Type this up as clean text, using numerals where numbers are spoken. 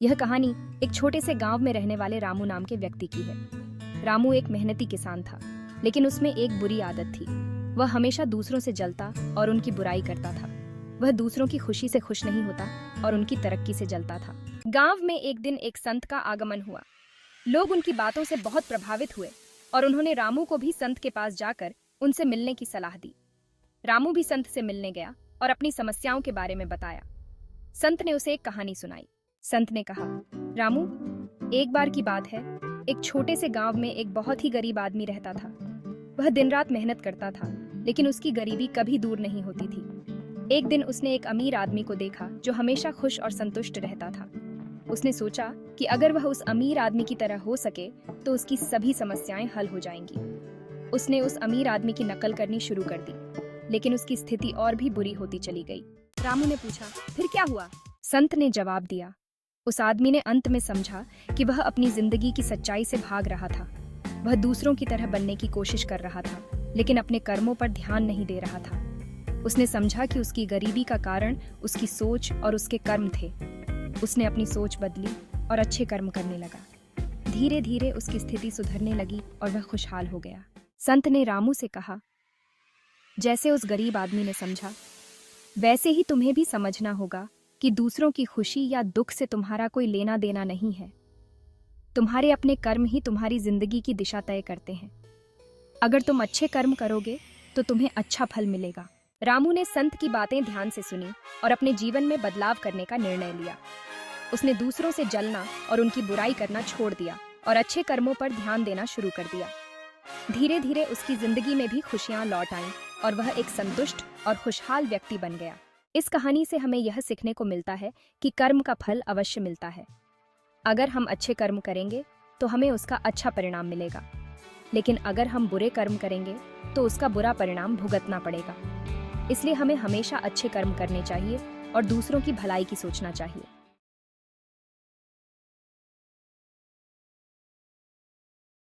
यह कहानी एक छोटे से गांव में रहने वाले रामू नाम के व्यक्ति की है। रामू एक मेहनती किसान था, लेकिन उसमें एक बुरी आदत थी। वह हमेशा दूसरों से जलता और उनकी बुराई करता था। वह दूसरों की खुशी से खुश नहीं होता और उनकी तरक्की से जलता था। गांव में एक दिन एक संत का आगमन हुआ। लोग उनकी बातों से बहुत प्रभावित हुए और उन्होंने रामू को भी संत के पास जाकर उनसे मिलने की सलाह दी। रामू भी संत से मिलने गया और अपनी समस्याओं के बारे में बताया। संत ने उसे एक कहानी सुनाई। संत ने कहा, रामू, एक बार की बात है, एक छोटे से गांव में एक बहुत ही गरीब आदमी रहता था। वह दिन रात मेहनत करता था, लेकिन उसकी गरीबी कभी दूर नहीं होती थी। एक दिन उसने एक अमीर आदमी को देखा जो हमेशा खुश और संतुष्ट रहता था। उसने सोचा कि अगर वह उस अमीर आदमी की तरह हो सके तो उसकी सभी समस्याएं हल हो जाएंगी। उसने उस अमीर आदमी की नकल करनी शुरू कर दी, लेकिन उसकी स्थिति और भी बुरी होती चली गई। रामू ने पूछा, फिर क्या हुआ? संत ने जवाब दिया, उस आदमी ने अंत में समझा कि वह अपनी जिंदगी की सच्चाई से भाग रहा था। वह दूसरों की तरह बनने की कोशिश कर रहा था, लेकिन अपने कर्मों पर ध्यान नहीं दे रहा था। उसने समझा कि उसकी गरीबी का कारण उसकी सोच और उसके कर्म थे। उसने अपनी सोच बदली और अच्छे कर्म करने लगा। धीरे धीरे उसकी स्थिति सुधरने लगी और वह खुशहाल हो गया। संत ने रामू से कहा, जैसे उस गरीब आदमी ने समझा, वैसे ही तुम्हें भी समझना होगा कि दूसरों की खुशी या दुख से तुम्हारा कोई लेना देना नहीं है। तुम्हारे अपने कर्म ही तुम्हारी जिंदगी की दिशा तय करते हैं। अगर तुम अच्छे कर्म करोगे तो तुम्हें अच्छा फल मिलेगा। रामू ने संत की बातें ध्यान से सुनी और अपने जीवन में बदलाव करने का निर्णय लिया। उसने दूसरों से जलना और उनकी बुराई करना छोड़ दिया और अच्छे कर्मों पर ध्यान देना शुरू कर दिया। धीरे धीरे उसकी जिंदगी में भी खुशियां लौट आईं और वह एक संतुष्ट और खुशहाल व्यक्ति बन गया। इस कहानी से हमें यह सीखने को मिलता है कि कर्म का फल अवश्य मिलता है। अगर हम अच्छे कर्म करेंगे तो हमें उसका अच्छा परिणाम मिलेगा, लेकिन अगर हम बुरे कर्म करेंगे तो उसका बुरा परिणाम भुगतना पड़ेगा। इसलिए हमें हमेशा अच्छे कर्म करने चाहिए और दूसरों की भलाई की सोचना चाहिए।